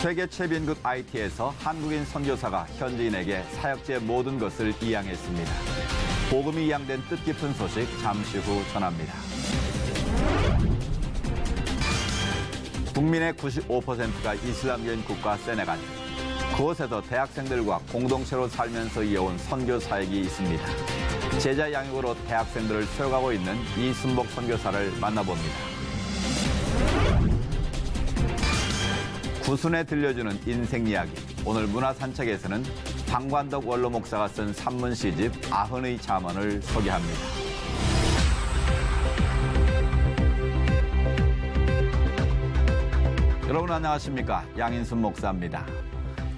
세계 최빈국 IT에서 한국인 선교사가 현지인에게 사역지의 모든 것을 이양했습니다. 복음이 이양된 뜻깊은 소식 잠시 후 전합니다. 국민의 95%가 이슬람교인 국가 세네갈. 그곳에서 대학생들과 공동체로 살면서 이어온 선교 사역이 있습니다. 제자 양육으로 대학생들을 세워가고 있는 이순복 선교사를 만나봅니다. 구순에 들려주는 인생 이야기. 오늘 문화산책에서는 방관덕 원로 목사가 쓴 산문 시집 아흔의 잠언을 소개합니다. 여러분 안녕하십니까? 양인순 목사입니다.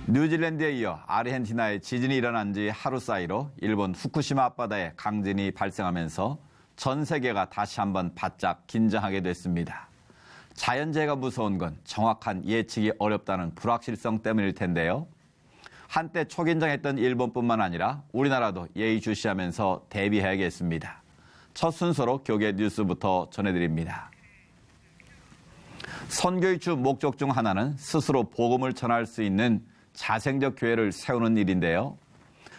뉴질랜드에 이어 아르헨티나에 지진이 일어난 지 하루 사이로 일본 후쿠시마 앞바다에 강진이 발생하면서 전 세계가 다시 한번 바짝 긴장하게 됐습니다. 자연재해가 무서운 건 정확한 예측이 어렵다는 불확실성 때문일 텐데요. 한때 초긴장했던 일본뿐만 아니라 우리나라도 예의주시하면서 대비해야겠습니다. 첫 순서로 교계 뉴스부터 전해드립니다. 선교의 주 목적 중 하나는 스스로 복음을 전할 수 있는 자생적 교회를 세우는 일인데요.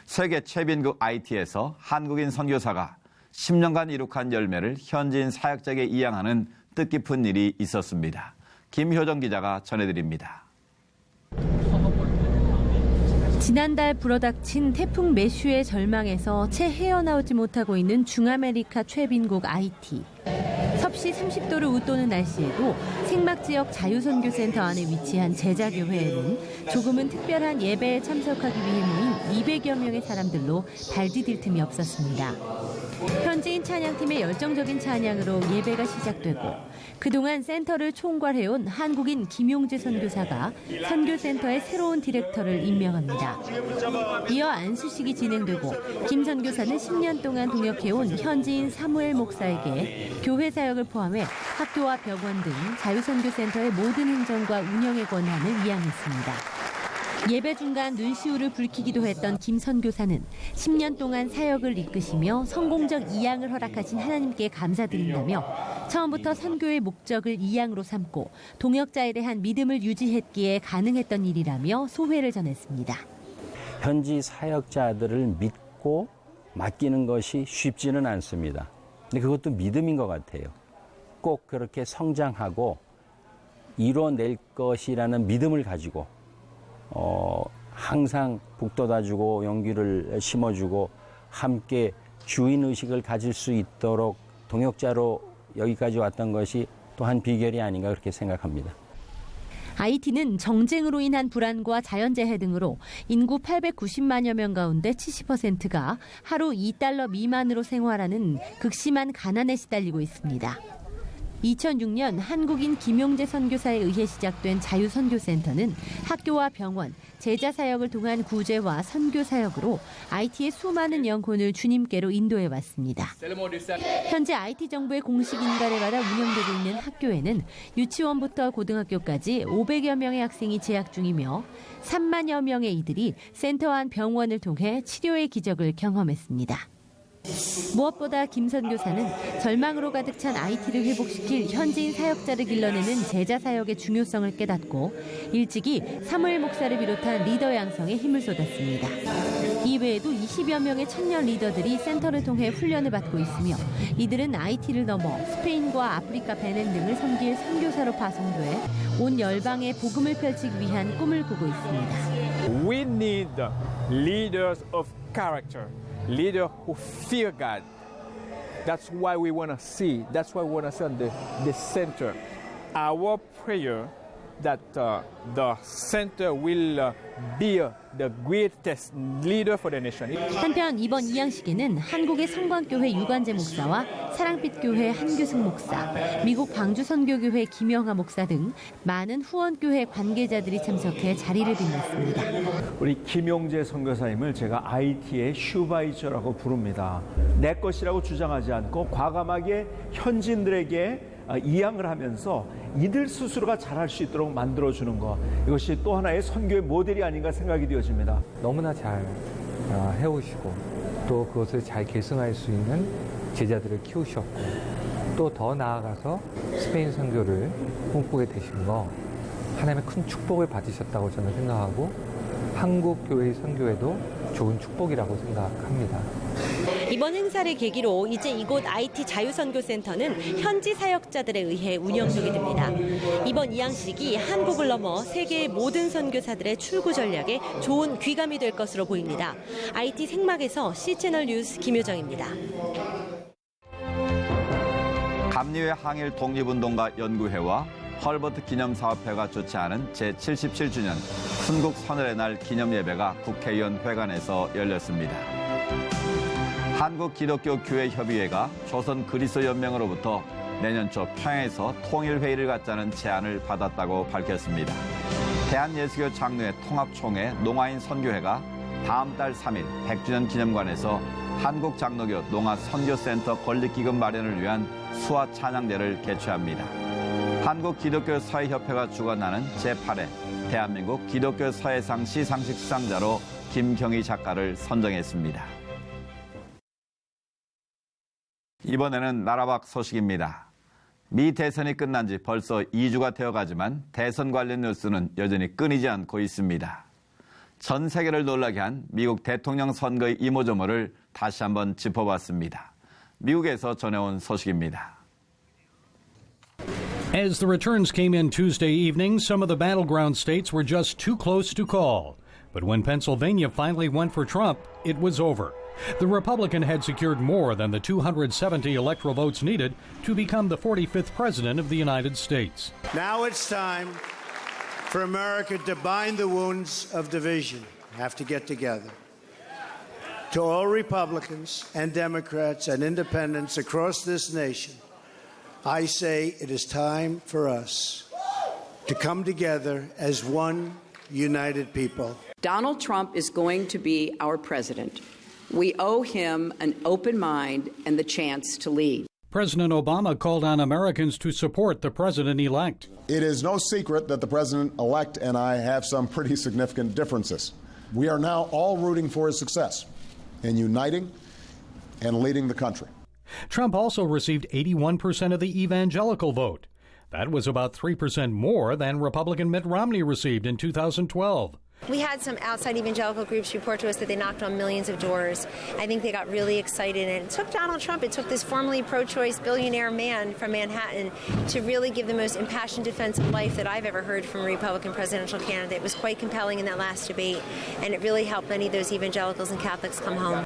세계 최빈국 IT에서 한국인 선교사가 10년간 이룩한 열매를 현지인 사역자에게 이양하는 뜻깊은 일이 있었습니다. 김효정 기자가 전해드립니다. 지난달 불어닥친 태풍 매슈의 절망에서 채 헤어나오지 못하고 있는 중아메리카 최빈국 IT. 섭씨 30도를 웃도는 날씨에도 생막지역 자유선교센터 안에 위치한 제자교회에는 조금은 특별한 예배에 참석하기 위해 모인 200여 명의 사람들로 발 디딜 틈이 없었습니다. 현지인 찬양팀의 열정적인 찬양으로 예배가 시작되고 그동안 센터를 총괄해온 한국인 김용재 선교사가 선교센터의 새로운 디렉터를 임명합니다. 이어 안수식이 진행되고 김 선교사는 10년 동안 동역해온 현지인 사무엘 목사에게 교회 사역을 포함해 학교와 병원 등 자유선교센터의 모든 행정과 운영의 권한을 이양했습니다. 예배 중간 눈시울을 붉히기도 했던 김 선교사는 10년 동안 사역을 이끄시며 성공적 이양을 허락하신 하나님께 감사드린다며 처음부터 선교의 목적을 이양으로 삼고 동역자에 대한 믿음을 유지했기에 가능했던 일이라며 소회를 전했습니다. 현지 사역자들을 믿고 맡기는 것이 쉽지는 않습니다. 근데 그것도 믿음인 것 같아요. 꼭 그렇게 성장하고 이뤄낼 것이라는 믿음을 가지고 항상 북돋아주고 용기를 심어주고 함께 주인의식을 가질 수 있도록 동역자로 여기까지 왔던 것이 또한 비결이 아닌가 그렇게 생각합니다. IT는 정쟁으로 인한 불안과 자연재해 등으로 인구 890만여 명 가운데 70%가 하루 $2 미만으로 생활하는 극심한 가난에 시달리고 있습니다. 2006년 한국인 김용재 선교사에 의해 시작된 자유선교센터는 학교와 병원, 제자 사역을 통한 구제와 선교 사역으로 IT의 수많은 영혼을 주님께로 인도해 왔습니다. 현재 IT 정부의 공식 인가를 받아 운영되고 있는 학교에는 유치원부터 고등학교까지 500여 명의 학생이 재학 중이며 3만여 명의 이들이 센터 안 병원을 통해 치료의 기적을 경험했습니다. 무엇보다 김 선교사는 절망으로 가득 찬 IT를 회복시킬 현지인 사역자를 길러내는 제자 사역의 중요성을 깨닫고 일찍이 사무엘 목사를 비롯한 리더 양성에 힘을 쏟았습니다. 이외에도 20여 명의 청년 리더들이 센터를 통해 훈련을 받고 있으며 이들은 IT를 넘어 스페인과 아프리카 베넨 등을 섬길 선교사로 파송돼 온 열방에 복음을 펼치기 위한 꿈을 꾸고 있습니다. We need leaders of character. Leaders who fear God. That's why we want to see. That's why we want to see on the center. Our prayer that the center will be the greatest leader for the nation. 한편 이번 이양식에는 한국의 성광교회 유관재 목사와 사랑빛교회 한규승 목사, 미국 광주선교교회 김영하 목사 등 많은 후원교회 관계자들이 참석해 자리를 빛냈습니다. 우리 김용재 선교사님을 제가 IT의 슈바이저라고 부릅니다. 내 것이라고 주장하지 않고 과감하게 현지인들에게 이양을 하면서 이들 스스로가 잘할 수 있도록 만들어주는 것, 이것이 또 하나의 선교의 모델이 아닌가 생각이 되어집니다. 너무나 잘 해오시고 또 그것을 잘 계승할 수 있는 제자들을 키우셨고 또 더 나아가서 스페인 선교를 꿈꾸게 되신 거 하나님의 큰 축복을 받으셨다고 저는 생각하고 한국 교회의 선교에도 좋은 축복이라고 생각합니다. 이번 행사를 계기로 이제 이곳 IT 자유선교센터는 현지 사역자들에 의해 운영되게 됩니다. 이번 이양식이 한국을 넘어 세계의 모든 선교사들의 출구 전략에 좋은 귀감이 될 것으로 보입니다. IT 생막에서 C채널 뉴스 김효정입니다. 감리회 항일 독립운동가 연구회와 헐버트 기념사업회가 주최하는 제77주년 순국 선열의 날 기념예배가 국회의원 회관에서 열렸습니다. 한국기독교교회협의회가 조선그리스도연맹으로부터 내년 초 평양에서 통일회의를 갖자는 제안을 받았다고 밝혔습니다. 대한예수교 장로회 통합총회 농아인 선교회가 다음 달 3일 100주년 기념관에서 한국장로교 농아선교센터 건립기금 마련을 위한 수화 찬양대를 개최합니다. 한국기독교사회협회가 주관하는 제8회 대한민국 기독교사회상 시상식 수상자로 김경희 작가를 선정했습니다. 이번에는 나라 밖 소식입니다. 미 대선이 끝난 지 벌써 2주가 되어가지만 대선 관련 뉴스는 여전히 끊이지 않고 있습니다. 전 세계를 놀라게 한 미국 대통령 선거의 이모저모를 다시 한번 짚어봤습니다. 미국에서 전해온 소식입니다. As the returns came in Tuesday evening, some of the battleground states were just too close to call. But when Pennsylvania finally went for Trump, it was over. The Republican had secured more than the 270 electoral votes needed to become the 45th president of the United States. Now it's time for America to bind the wounds of division. Have to get together. To all Republicans and Democrats and independents across this nation, I say it is time for us to come together as one united people. Donald Trump is going to be our president. We owe him an open mind and the chance to lead. President Obama called on Americans to support the president-elect. It is no secret that the president-elect and I have some pretty significant differences. We are now all rooting for his success in uniting and leading the country. Trump also received 81% of the evangelical vote. That was about 3% more than Republican Mitt Romney received in 2012. We had some outside evangelical groups report to us that they knocked on millions of doors. I think they got really excited, and it took Donald Trump, it took this formerly pro-choice billionaire man from Manhattan to really give the most impassioned defense of life that I've ever heard from a Republican presidential candidate. It was quite compelling in that last debate, and it really helped many of those evangelicals and Catholics come home.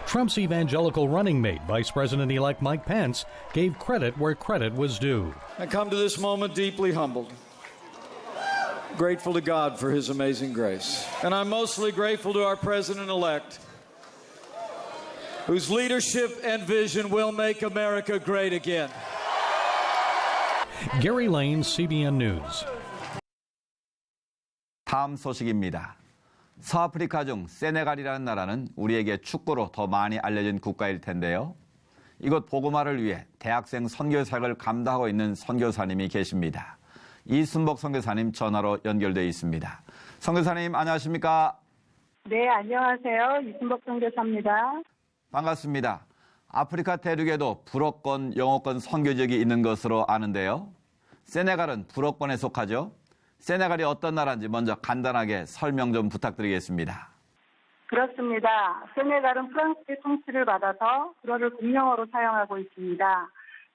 Trump's evangelical running mate, Vice President-elect Mike Pence, gave credit where credit was due. I come to this moment deeply humbled, grateful to God for his amazing grace. And I'm mostly grateful to our president-elect, whose leadership and vision will make America great again. Gary Lane, CBN News. 다음 소식입니다. 서아프리카 중 세네갈이라는 나라는 우리에게 축구로 더 많이 알려진 국가일 텐데요. 이곳 보고마를 위해 대학생 선교 사역을 감당하고 있는 선교사님이 계십니다. 이순복 선교사님 전화로 연결돼 있습니다. 선교사님 안녕하십니까? 네, 안녕하세요. 이순복 선교사입니다. 반갑습니다. 아프리카 대륙에도 불어권, 영어권 선교 지역이 있는 것으로 아는데요. 세네갈은 불어권에 속하죠? 세네갈이 어떤 나라인지 먼저 간단하게 설명 좀 부탁드리겠습니다. 그렇습니다. 세네갈은 프랑스의 통치를 받아서 불어를 공용어로 사용하고 있습니다.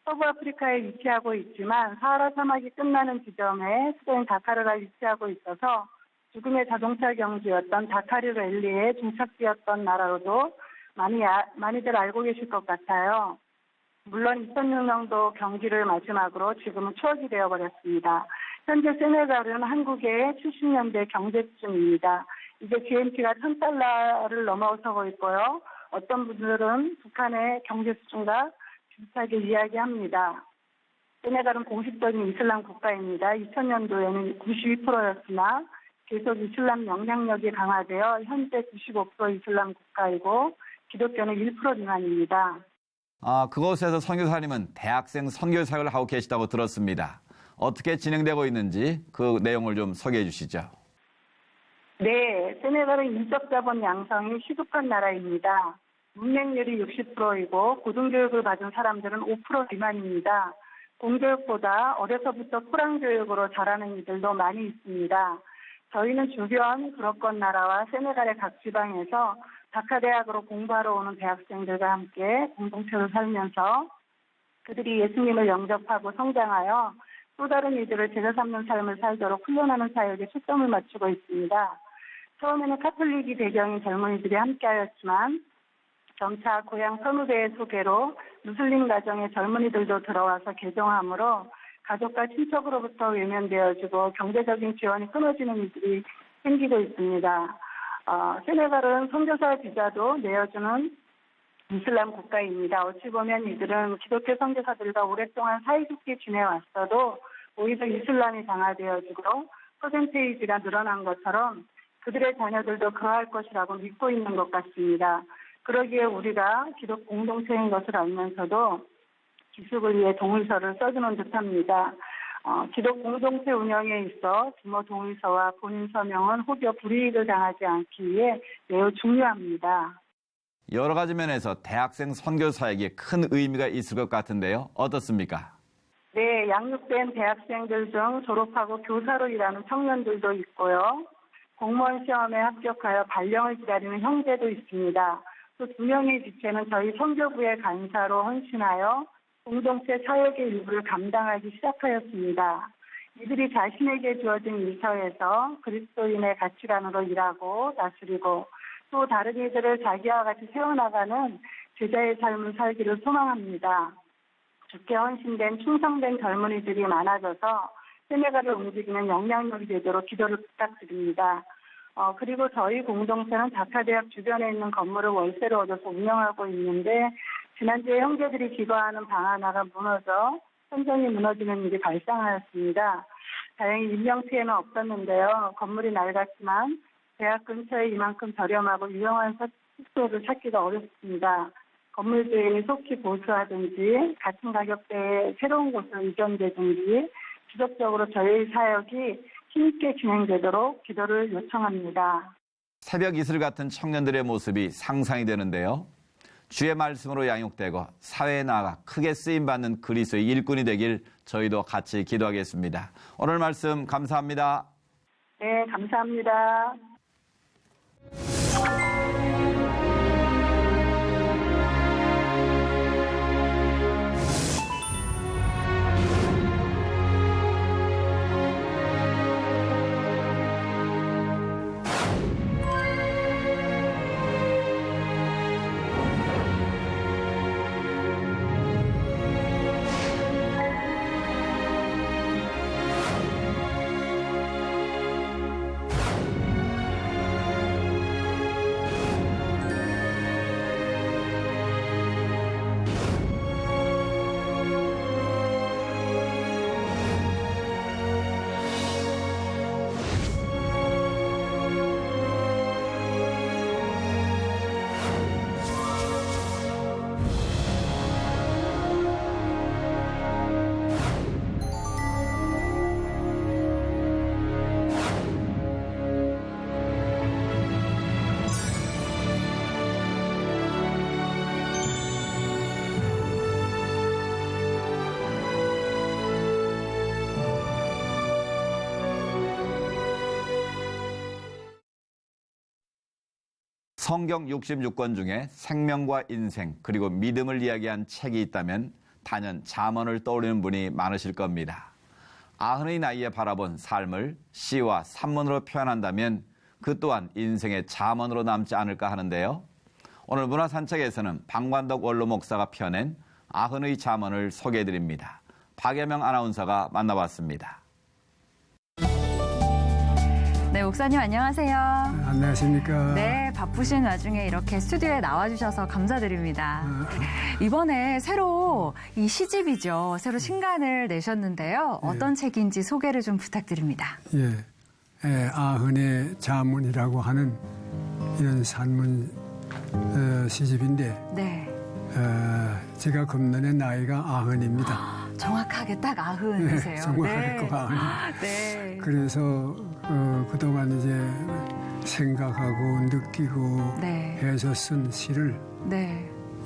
서부아프리카에 위치하고 있지만 사하라 사막이 끝나는 지점에 수도인 다카르가 위치하고 있어서 죽음의 자동차 경주였던 다카르 랠리의 종착지였던 나라로도 많이들 알고 계실 것 같아요. 물론 2006년도 경기를 마지막으로 지금은 추억이 되어버렸습니다. 현재 세네갈은 한국의 70년대 경제 수준입니다. 이제 GNP가 1000달러를 넘어서고 있고요. 어떤 분들은 북한의 경제 수준과 비슷하게 이야기합니다. 세네갈은 공식적인 이슬람 국가입니다. 2000년도에는 92%였으나 계속 이슬람 영향력이 강화되어 현재 95% 이슬람 국가이고 기독교는 1% 미만입니다. 그곳에서 선교사님은 대학생 선교 사역을 하고 계시다고 들었습니다. 어떻게 진행되고 있는지 그 내용을 좀 소개해 주시죠. 네, 세네갈은 인적 자본 양성이 시급한 나라입니다. 문맹률이 60%이고 고등교육을 받은 사람들은 5% 미만입니다. 공교육보다 어려서부터 토랑교육으로 자라는 이들도 많이 있습니다. 저희는 주변 브로건 나라와 세네갈의 각 지방에서 다카대학으로 공부하러 오는 대학생들과 함께 공동체로 살면서 그들이 예수님을 영접하고 성장하여 또 다른 이들을 제자 삼는 삶을 살도록 훈련하는 사역에 초점을 맞추고 있습니다. 처음에는 카톨릭이 배경인 젊은이들이 함께하였지만 점차 고향 선후배의 소개로 무슬림 가정의 젊은이들도 들어와서 개종함으로 가족과 친척으로부터 외면되어지고 경제적인 지원이 끊어지는 일들이 생기고 있습니다. 세네갈은 선교사 비자도 내어주는 이슬람 국가입니다. 어찌 보면 이들은 기독교 선교사들과 오랫동안 사이좋게 지내왔어도 오히려 이슬람이 강화되어지고 퍼센테이지가 늘어난 것처럼 그들의 자녀들도 그러할 것이라고 믿고 있는 것 같습니다. 그러기에 우리가 기독 공동체인 것을 알면서도 기숙을 위해 동의서를 써주는 듯합니다. 기독 공동체 운영에 있어 부모 동의서와 본인 서명은 혹여 불이익을 당하지 않기 위해 매우 중요합니다. 여러 가지 면에서 대학생 선교사에게 큰 의미가 있을 것 같은데요. 어떻습니까? 네, 양육된 대학생들 중 졸업하고 교사로 일하는 청년들도 있고요. 공무원 시험에 합격하여 발령을 기다리는 형제도 있습니다. 또 2명의 지체는 저희 선교부의 간사로 헌신하여 공동체 사역의 일부를 감당하기 시작하였습니다. 이들이 자신에게 주어진 일터에서 그리스도인의 가치관으로 일하고 다스리고 또 다른 이들을 자기와 같이 세워나가는 제자의 삶을 살기를 소망합니다. 주께 헌신된 충성된 젊은이들이 많아져서 세네갈을 움직이는 영향력이 되도록 기도를 부탁드립니다. 그리고 저희 공동체는 다카대학 주변에 있는 건물을 월세로 얻어서 운영하고 있는데 지난주에 형제들이 기거하는 방 하나가 무너져 현장이 무너지는 일이 발생하였습니다. 다행히 인명피해는 없었는데요. 건물이 낡았지만 대학 근처에 이만큼 저렴하고 유용한 숙소를 찾기가 어렵습니다. 건물 주인이 속히 보수하든지 같은 가격대에 새로운 곳으로 이전되든지 지속적으로 저희 사역이 힘있게 진행되도록 기도를 요청합니다. 새벽 이슬 같은 청년들의 모습이 상상이 되는데요. 주의 말씀으로 양육되고 사회에 나아가 크게 쓰임받는 그리스도의 일꾼이 되길 저희도 같이 기도하겠습니다. 오늘 말씀 감사합니다. 네, 감사합니다. 성경 66권 중에 생명과 인생 그리고 믿음을 이야기한 책이 있다면 단연 잠언을 떠올리는 분이 많으실 겁니다. 아흔의 나이에 바라본 삶을 시와 산문으로 표현한다면 그 또한 인생의 잠언으로 남지 않을까 하는데요. 오늘 문화산책에서는 방관덕 원로 목사가 펴낸 아흔의 잠언을 소개해드립니다. 박예명 아나운서가 만나봤습니다. 네, 목사님 안녕하세요. 안녕하십니까. 네, 바쁘신 와중에 이렇게 스튜디오에 나와주셔서 감사드립니다. 이번에 새로 이 시집이죠. 새로 신간을 내셨는데요. 어떤 책인지 소개를 좀 부탁드립니다. 아흔의 자문이라고 하는 이런 산문 시집인데 네. 제가 금년에 나이가 아흔입니다. 정확하게 딱 아흔이세요. 네, 정확하게 꼭 아흔. 네. 그래서 그동안 이제 생각하고 느끼고 해서 쓴 시를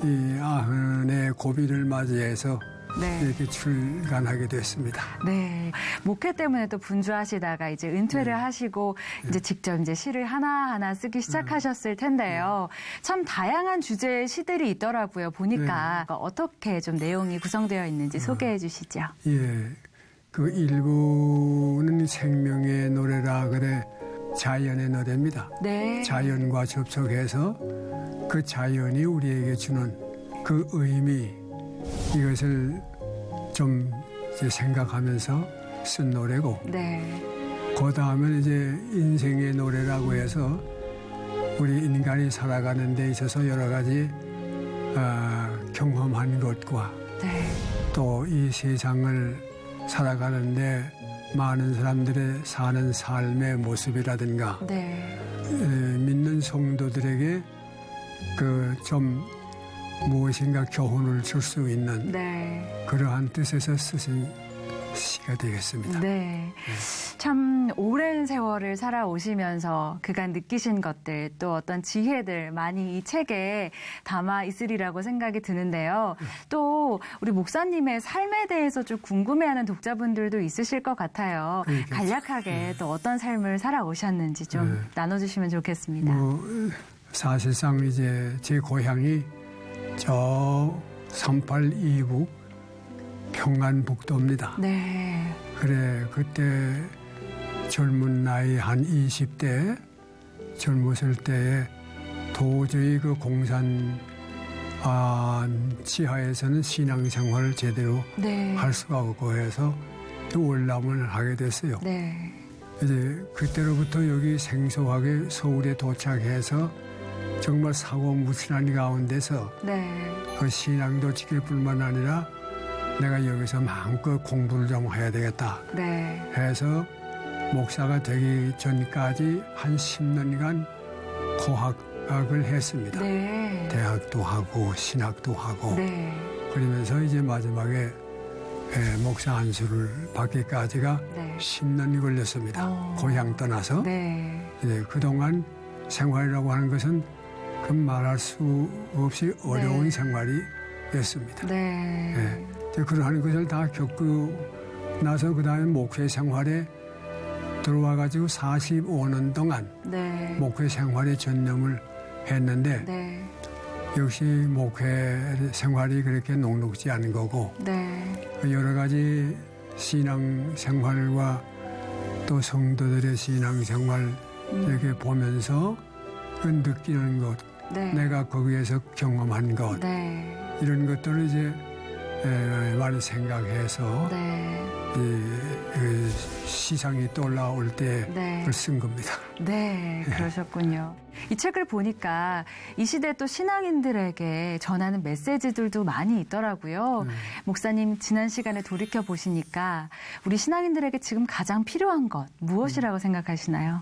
이 아흔의 고비를 맞이해서 네. 이렇게 출간하게 됐습니다. 네. 목회 때문에 또 분주하시다가 이제 은퇴를 하시고 이제 직접 이제 시를 하나하나 쓰기 시작하셨을 텐데요. 참 다양한 주제의 시들이 있더라고요. 보니까 어떻게 좀 내용이 구성되어 있는지 소개해 주시죠. 예. 그 일부는 생명의 노래라 그래 자연의 노래입니다. 네. 자연과 접촉해서 그 자연이 우리에게 주는 그 의미 이것을 좀 이제 생각하면서 쓴 노래고 네. 그 다음에 이제 인생의 노래라고 해서 우리 인간이 살아가는 데 있어서 여러 가지 경험한 것과 또 이 세상을 살아가는데 많은 사람들의 사는 삶의 모습이라든가 믿는 성도들에게 그 좀 무엇인가 교훈을 줄 수 있는 그러한 뜻에서 쓰신 시가 되겠습니다. 네. 참 오랜 세월을 살아오시면서 그간 느끼신 것들 또 어떤 지혜들 많이 이 책에 담아 있으리라고 생각이 드는데요. 또 우리 목사님의 삶에 대해서 좀 궁금해하는 독자분들도 있으실 것 같아요. 간략하게 또 어떤 삶을 살아오셨는지 좀 나눠주시면 좋겠습니다. 사실상 이제 제 고향이 저 38 이북 평안북도입니다. 네. 그래 그때 젊은 나이 한 20대 젊었을 때에 도저히 그 공산 지하에서는 신앙생활을 제대로 할 수가 없고 해서 또 월남을 하게 됐어요. 네. 이제 그때로부터 여기 생소하게 서울에 도착해서 정말 사고무친한 가운데서 그 신앙도 지킬 뿐만 아니라 내가 여기서 마음껏 공부를 좀 해야 되겠다 해서 목사가 되기 전까지 한 10년간 고학을 했습니다. 대학도 하고 신학도 하고 그러면서 이제 마지막에 목사 안수를 받기까지가 10년이 걸렸습니다. 고향 떠나서 이제 그동안 생활이라고 하는 것은 그 말할 수 없이 어려운 생활이었습니다. 그러한 것을 다 겪고 나서 그 다음에 목회 생활에 들어와가지고 45년 동안 목회 생활에 전념을 했는데 역시 목회 생활이 그렇게 녹록지 않은 거고 여러 가지 신앙 생활과 또 성도들의 신앙 생활 이렇게 보면서 그 느끼는 것, 내가 거기에서 경험한 것 이런 것들을 이제 많이 생각해서 시상이 또 올라올 때 그걸 쓴 겁니다. 네, 그러셨군요. 이 책을 보니까 이 시대 또 신앙인들에게 전하는 메시지들도 많이 있더라고요. 목사님 지난 시간에 돌이켜 보시니까 우리 신앙인들에게 지금 가장 필요한 것 무엇이라고 생각하시나요?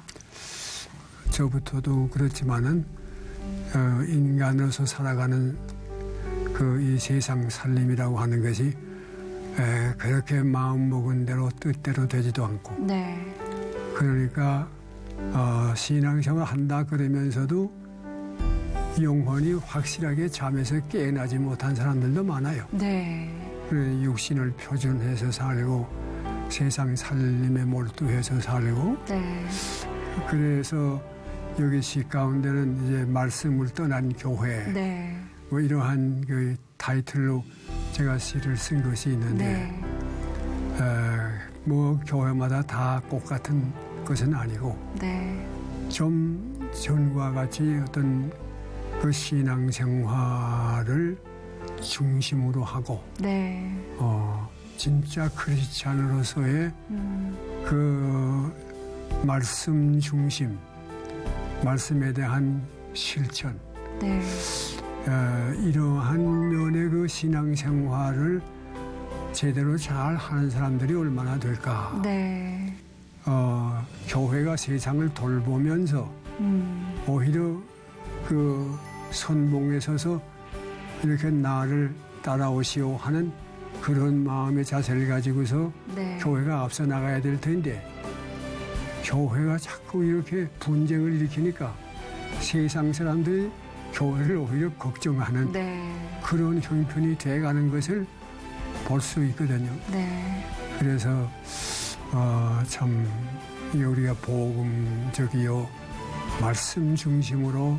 저부터도 그렇지만은 인간으로서 살아가는 그 이 세상 살림이라고 하는 것이 그렇게 마음 먹은 대로 뜻대로 되지도 않고 그러니까 신앙생활 한다 그러면서도 영혼이 확실하게 잠에서 깨어나지 못한 사람들도 많아요. 육신을 표준해서 살고 세상 살림에 몰두해서 살고 그래서 여기 시 가운데는 이제 말씀을 떠난 교회 뭐 이러한 그 타이틀로 제가 시를 쓴 것이 있는데 뭐 교회마다 다 똑같은 것은 아니고 좀 전과 같이 어떤 그 신앙생활을 중심으로 하고 진짜 크리스찬으로서의 그 말씀 중심 말씀에 대한 실천 이러한 면의 그 신앙생활을 제대로 잘 하는 사람들이 얼마나 될까. 교회가 세상을 돌보면서 오히려 그 선봉에 서서 이렇게 나를 따라오시오 하는 그런 마음의 자세를 가지고서 교회가 앞서 나가야 될 텐데 교회가 자꾸 이렇게 분쟁을 일으키니까 세상 사람들이 교회를 오히려 걱정하는 그런 형편이 돼가는 것을 볼 수 있거든요. 네. 그래서 참 우리가 복음적이요 말씀 중심으로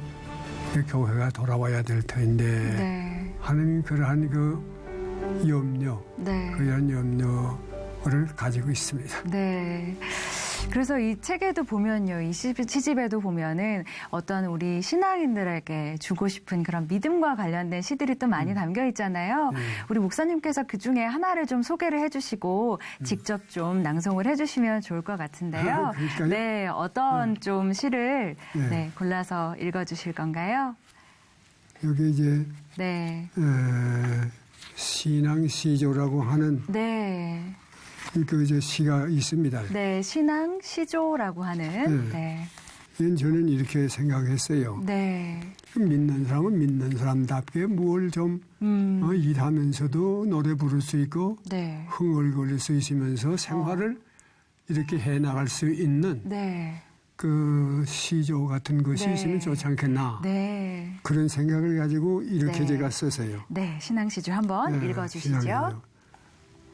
교회가 돌아와야 될 텐데 네. 하는 그러한 그 염려, 네. 그런 염려를 가지고 있습니다. 네. 그래서 이 책에도 보면요, 이 시집에도 보면은 어떤 우리 신앙인들에게 주고 싶은 그런 믿음과 관련된 시들이 또 많이 담겨 있잖아요. 우리 목사님께서 그 중에 하나를 좀 소개를 해주시고 직접 좀 낭송을 해주시면 좋을 것 같은데요. 네, 어떤 좀 시를 네, 골라서 읽어주실 건가요? 여기 이제 네. 신앙시조라고 하는 네. 그 이제 시가 있습니다. 네, 신앙 시조라고 하는. 네. 이건 저는 이렇게 생각했어요. 네. 믿는 사람은 믿는 사람답게 뭘 좀 일하면서도 노래 부를 수 있고 네. 흥얼거릴 수 있으면서 생활을 이렇게 해 나갈 수 있는 네. 그 시조 같은 것이 네. 있으면 좋지 않겠나. 네. 그런 생각을 가지고 이렇게 네. 제가 썼어요. 네, 신앙 시조 한번 읽어주시죠. 신앙이요.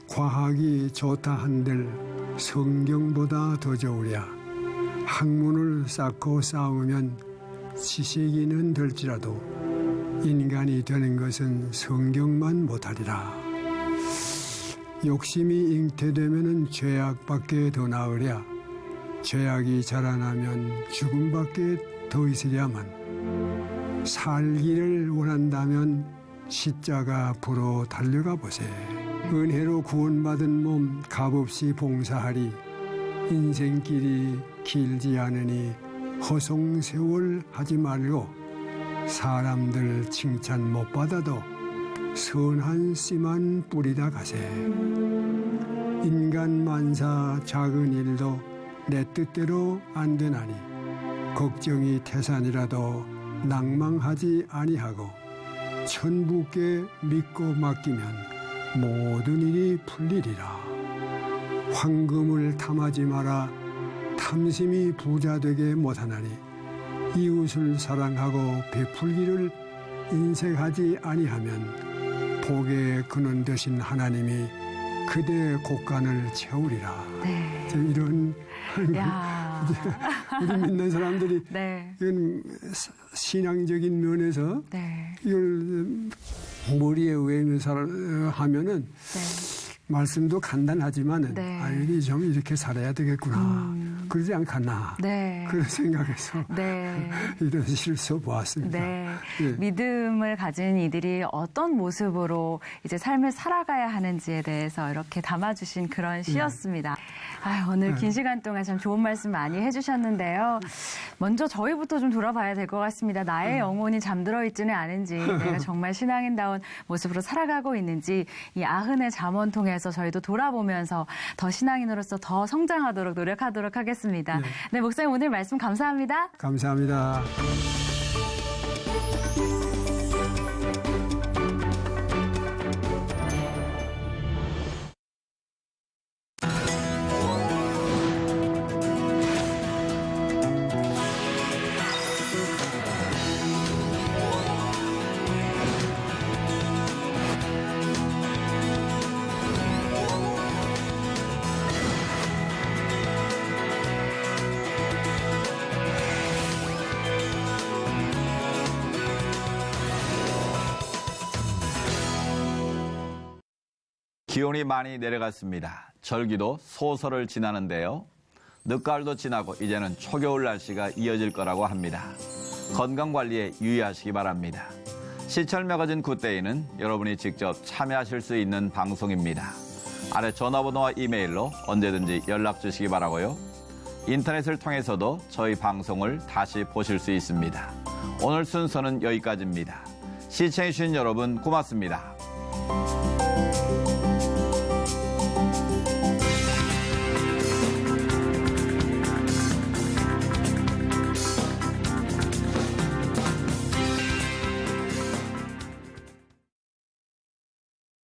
과학이 좋다 한들 성경보다 더 좋으랴. 학문을 쌓고 싸우면 지식인은 될지라도 인간이 되는 것은 성경만 못하리라. 욕심이 잉태되면 죄악밖에 더 나으랴. 죄악이 자라나면 죽음밖에 더 있으랴만. 살기를 원한다면 십자가 앞으로 달려가 보세. 은혜로 구원받은 몸 값없이 봉사하리. 인생길이 길지 않으니 허송세월 하지 말고 사람들 칭찬 못 받아도 선한 씨만 뿌리다 가세. 인간 만사 작은 일도 내 뜻대로 안 되나니 걱정이 태산이라도 낭망하지 아니하고 천부께 믿고 맡기면 모든 일이 풀리리라. 황금을 탐하지 마라. 탐심이 부자 되게 못하나니 이웃을 사랑하고 베풀기를 인색하지 아니하면 복의 근원 되신 하나님이 그대의 곳간을 채우리라. 네. 이런 우리 믿는 사람들이 네. 이건 신앙적인 면에서 네. 이걸 머리에 외면서 하면은 말씀도 간단하지만은 네. 아이들이 좀 이렇게 살아야 되겠구나. 그러지 않겠나. 네. 그런 생각에서 네. 이런 시를 써보았습니다. 네. 예. 믿음을 가진 이들이 어떤 모습으로 이제 삶을 살아가야 하는지에 대해서 이렇게 담아주신 그런 시였습니다. 아유, 오늘 긴 시간 동안 참 좋은 말씀 많이 해주셨는데요. 먼저 저희부터 좀 돌아봐야 될 것 같습니다. 나의 영혼이 잠들어 있지는 않은지, 내가 정말 신앙인다운 모습으로 살아가고 있는지, 이 아흔의 잠언 통해서 저희도 돌아보면서 더 신앙인으로서 더 성장하도록 노력하도록 하겠습니다. 네, 목사님 오늘 말씀 감사합니다. 감사합니다. 기온이 많이 내려갔습니다. 절기도 소설을 지나는데요. 늦가을도 지나고 이제는 초겨울 날씨가 이어질 거라고 합니다. 건강관리에 유의하시기 바랍니다. 시철 매거진 굿데이는 여러분이 직접 참여하실 수 있는 방송입니다. 아래 전화번호와 이메일로 언제든지 연락 주시기 바라고요. 인터넷을 통해서도 저희 방송을 다시 보실 수 있습니다. 오늘 순서는 여기까지입니다. 시청해주신 여러분 고맙습니다.